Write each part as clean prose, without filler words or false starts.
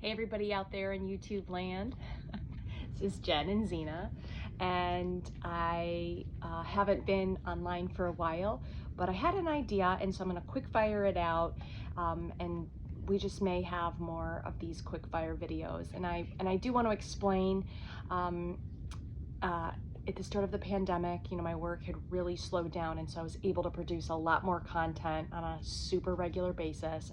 Hey everybody out there in YouTube land. This is Jen and Zena, and I haven't been online for a while, but I had an idea, and so I'm going to quick fire it out, and we just may have more of these quick fire videos. And I do want to explain, at the start of the pandemic, you know, my work had really slowed down, and so I was able to produce a lot more content on a super regular basis.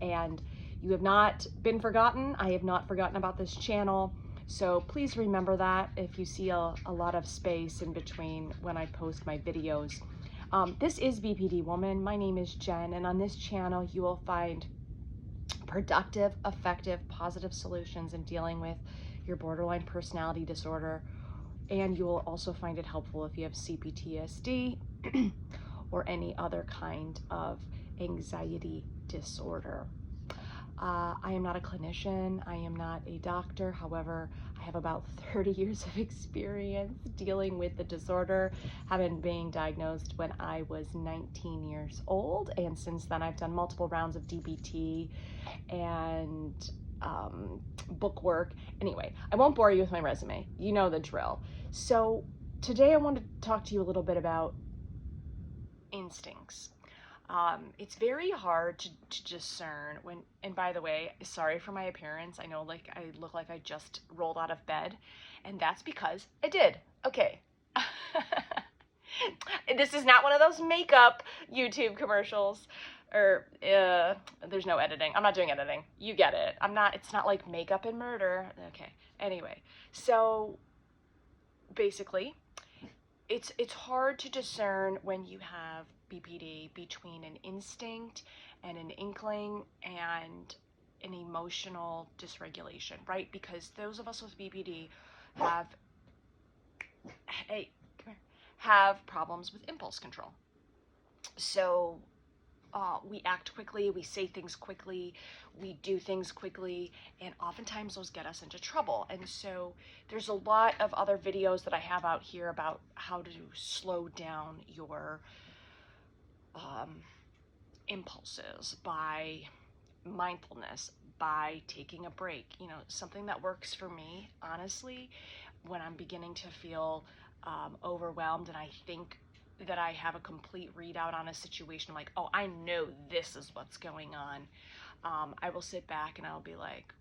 And you have not been forgotten. I have not forgotten about this channel. So please remember that if you see a lot of space in between when I post my videos. This is BPD Woman. My name is Jen, and on this channel you will find productive, effective, positive solutions in dealing with your borderline personality disorder. And you will also find it helpful if you have CPTSD or any other kind of anxiety disorder. I am not a clinician, I am not a doctor. However, I have about 30 years of experience dealing with the disorder, having been diagnosed when I was 19 years old. And since then, I've done multiple rounds of DBT and book work. Anyway, I won't bore you with my resume. You know the drill. So today I want to talk to you a little bit about instincts. It's very hard to discern when, and by the way, sorry for my appearance. I know like I look like I just rolled out of bed, and that's because I did. Okay. This is not one of those makeup YouTube commercials, or there's no editing. I'm not doing editing. You get it. It's not like makeup and murder. Okay. Anyway, so basically, it's hard to discern when you have BPD between an instinct and an inkling and an emotional dysregulation, right? Because those of us with BPD have problems with impulse control. So we act quickly, we say things quickly, we do things quickly, and oftentimes those get us into trouble. And so there's a lot of other videos that I have out here about how to slow down your impulses by mindfulness, by taking a break. You know, something that works for me, honestly, when I'm beginning to feel overwhelmed and I think that I have a complete readout on a situation, like, oh, I know this is what's going on. I will sit back and I'll be like,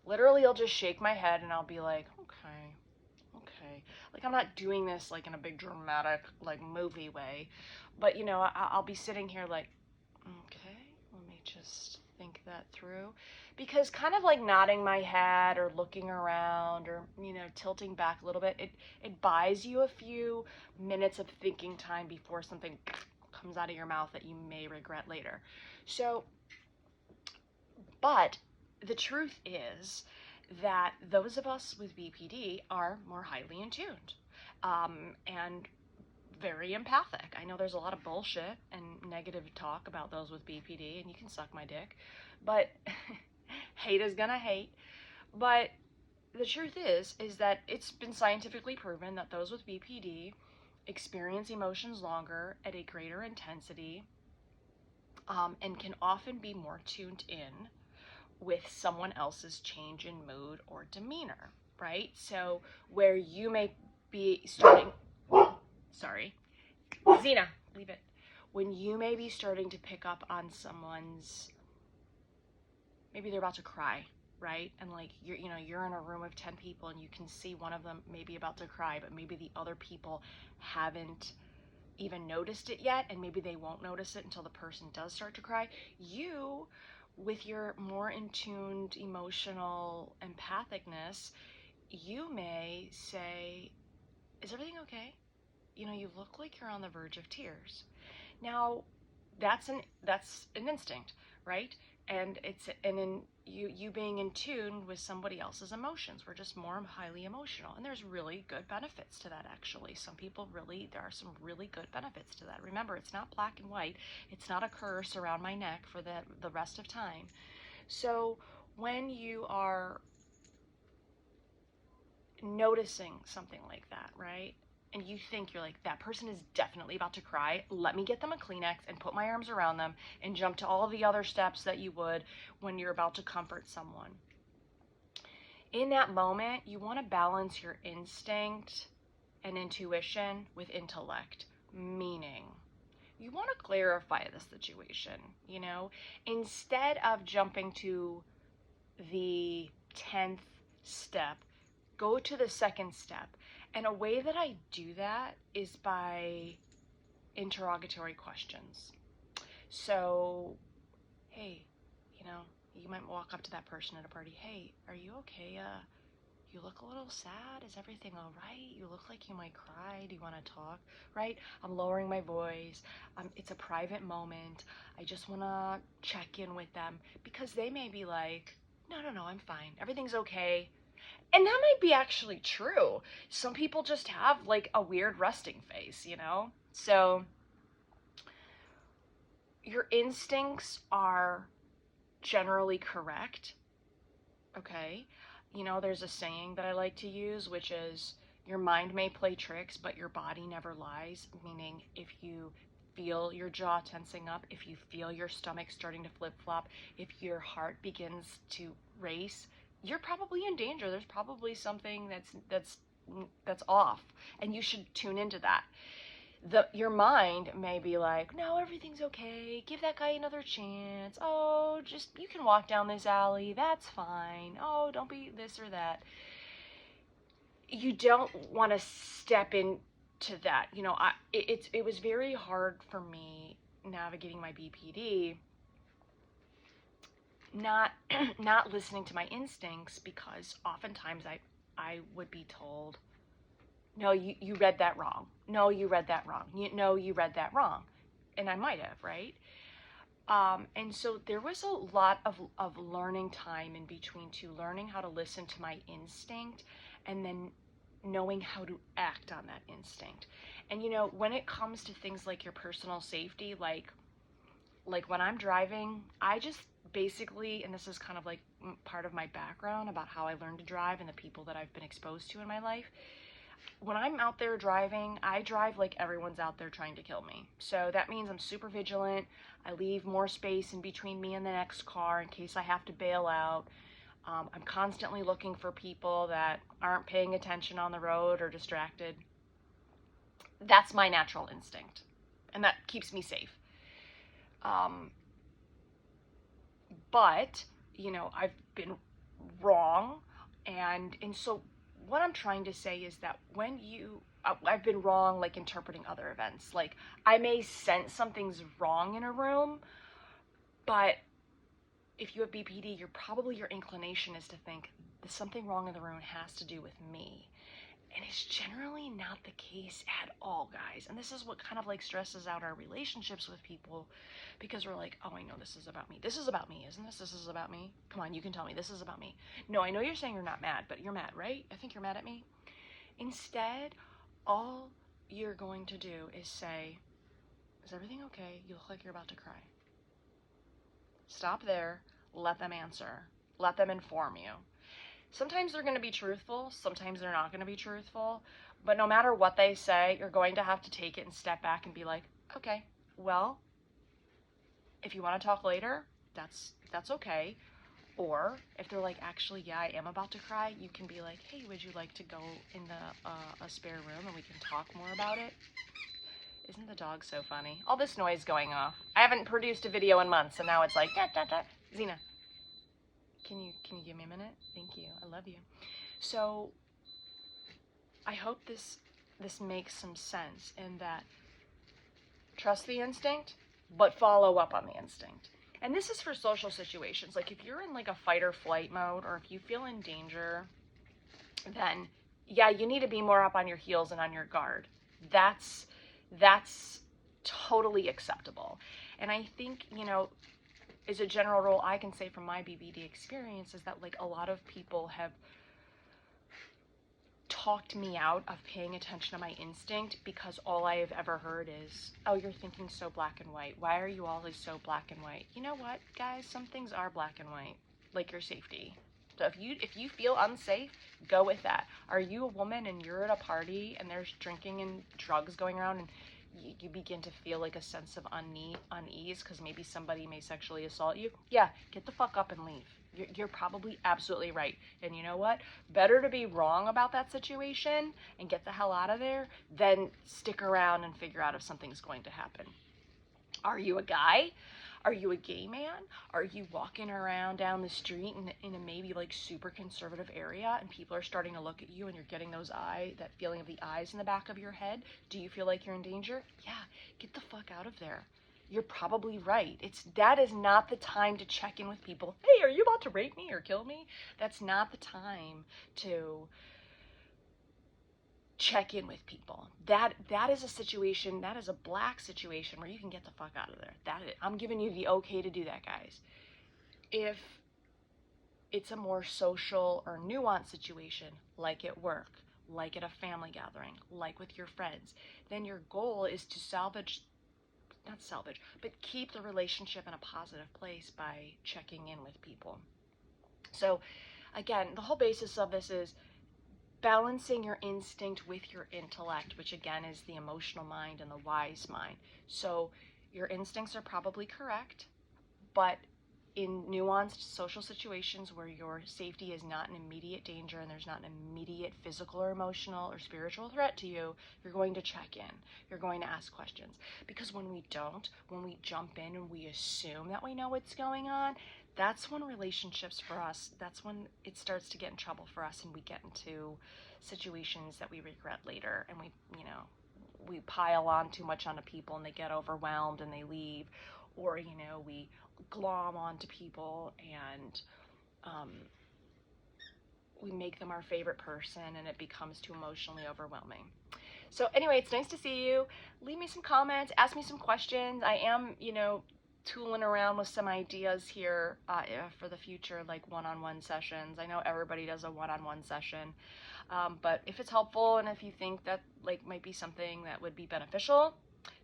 literally I'll just shake my head and I'll be like, okay. Like, I'm not doing this like in a big dramatic like movie way, but you know, I'll be sitting here like, okay, let me just think that through. Because kind of like nodding my head or looking around or, you know, tilting back a little bit, it buys you a few minutes of thinking time before something comes out of your mouth that you may regret later. So, but the truth is that those of us with BPD are more highly in tuned and very empathic. I know there's a lot of bullshit and negative talk about those with BPD, and you can suck my dick, but hate is gonna hate. But the truth is that it's been scientifically proven that those with BPD experience emotions longer at a greater intensity and can often be more tuned in with someone else's change in mood or demeanor, right? So where you may be starting, sorry, Zena, leave it. When you may be starting to pick up on someone's, maybe they're about to cry, right? And like you're in a room of 10 people and you can see one of them maybe about to cry, but maybe the other people haven't even noticed it yet, and maybe they won't notice it until the person does start to cry. You, with your more in tuned emotional empathicness, you may say, is everything okay? You know, you look like you're on the verge of tears. Now, that's an instinct, right? And in you being in tune with somebody else's emotions. We're just more highly emotional, and there's really good benefits to that. Actually, there are some really good benefits to that. Remember, it's not black and white. It's not a curse around my neck for the rest of time. So when you are noticing something like that, right? and you think you're like, that person is definitely about to cry, let me get them a Kleenex and put my arms around them and jump to all of the other steps that you would when you're about to comfort someone. In that moment, you want to balance your instinct and intuition with intellect, meaning you want to clarify the situation, you know, instead of jumping to the 10th step, go to the second step. And a way that I do that is by interrogatory questions. So, hey, you know, you might walk up to that person at a party. Hey, are you okay? You look a little sad. Is everything all right? You look like you might cry. Do you want to talk? Right? I'm lowering my voice. It's a private moment. I just want to check in with them because they may be like, no, I'm fine. Everything's okay. And that might be actually true. Some people just have like a weird resting face, you know? So your instincts are generally correct, okay? You know, there's a saying that I like to use, which is your mind may play tricks, but your body never lies. Meaning, if you feel your jaw tensing up, if you feel your stomach starting to flip-flop, if your heart begins to race, you're probably in danger. There's probably something that's off, and you should tune into that. Your mind may be like, no, everything's okay. Give that guy another chance. Oh, just you can walk down this alley. That's fine. Oh, don't be this or that. You don't want to step into that. You know, it was very hard for me navigating my BPD, not not listening to my instincts, because oftentimes I would be told, no, you read that wrong. No, you read that wrong. No, you read that wrong. And I might have, right? And so there was a lot of learning time in between, to learning how to listen to my instinct and then knowing how to act on that instinct. And, you know, when it comes to things like your personal safety, like when I'm driving, I just basically, and this is kind of like part of my background about how I learned to drive and the people that I've been exposed to in my life. When I'm out there driving, I drive like everyone's out there trying to kill me. So that means I'm super vigilant. I leave more space in between me and the next car in case I have to bail out. I'm constantly looking for people that aren't paying attention on the road or distracted. That's my natural instinct, and that keeps me safe. But, you know, I've been wrong, and so what I'm trying to say is that when I've been wrong, like interpreting other events. Like, I may sense something's wrong in a room, but if you have BPD, your inclination is to think there's something wrong in the room, has to do with me. And it's generally not the case at all, guys. And this is what kind of like stresses out our relationships with people, because we're like, oh, I know this is about me. This is about me, isn't this? This is about me. Come on, you can tell me this is about me. No, I know you're saying you're not mad, but you're mad, right? I think you're mad at me. Instead, all you're going to do is say, is everything okay? You look like you're about to cry. Stop there. Let them answer. Let them inform you. Sometimes they're going to be truthful. Sometimes they're not going to be truthful. But no matter what they say, you're going to have to take it and step back and be like, okay, well, if you want to talk later, that's okay. Or if they're like, actually, yeah, I am about to cry, you can be like, hey, would you like to go in a spare room and we can talk more about it? Isn't the dog so funny? All this noise going off. I haven't produced a video in months, and now it's like, da, da, da. Xena, can you give me a minute? Thank you. I love you. So I hope this makes some sense, in that trust the instinct, but follow up on the instinct. And this is for social situations. Like, if you're in like a fight or flight mode, or if you feel in danger, then yeah, you need to be more up on your heels and on your guard. That's totally acceptable. And I think, you know, as a general rule, I can say from my BPD experience is that like a lot of people have talked me out of paying attention to my instinct, because all I have ever heard is, oh, you're thinking so black and white. Why are you always so black and white? You know what, guys? Some things are black and white, like your safety. So if you feel unsafe, go with that. Are you a woman and you're at a party and there's drinking and drugs going around, and you begin to feel like a sense of unease because maybe somebody may sexually assault you? Yeah, get the fuck up and leave. You're probably absolutely right. And you know what? Better to be wrong about that situation and get the hell out of there than stick around and figure out if something's going to happen. Are you a guy? Are you a gay man? Are you walking around down the street in a maybe like super conservative area and people are starting to look at you and you're getting that feeling of the eyes in the back of your head? Do you feel like you're in danger? Yeah, get the fuck out of there. You're probably right. That is not the time to check in with people. Hey, are you about to rape me or kill me? That's not the time to check in with people. That is a situation, that is a black situation where you can get the fuck out of there. I'm giving you the okay to do that, guys. If it's a more social or nuanced situation, like at work, like at a family gathering, like with your friends, then your goal is to keep the relationship in a positive place by checking in with people. So again, the whole basis of this is balancing your instinct with your intellect, which again is the emotional mind and the wise mind. So your instincts are probably correct, but in nuanced social situations where your safety is not an immediate danger and there's not an immediate physical or emotional or spiritual threat to you, you're going to check in. You're going to ask questions. Because when we jump in and we assume that we know what's going on, that's when relationships for us, that's when it starts to get in trouble for us and we get into situations that we regret later, and we pile on too much onto people and they get overwhelmed and they leave, or we glom onto people and we make them our favorite person and it becomes too emotionally overwhelming. So anyway, it's nice to see you. Leave me some comments, ask me some questions. I am, tooling around with some ideas here for the future, like one-on-one sessions. I know everybody does a one-on-one session, but if it's helpful and if you think that might be something that would be beneficial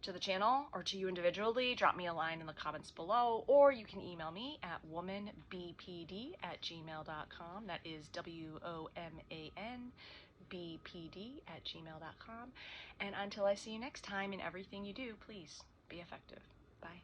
to the channel or to you individually, drop me a line in the comments below, or you can email me at womanbpd@gmail.com. That is WOMANBPD@gmail.com. And until I see you next time, in everything you do, please be effective. Bye.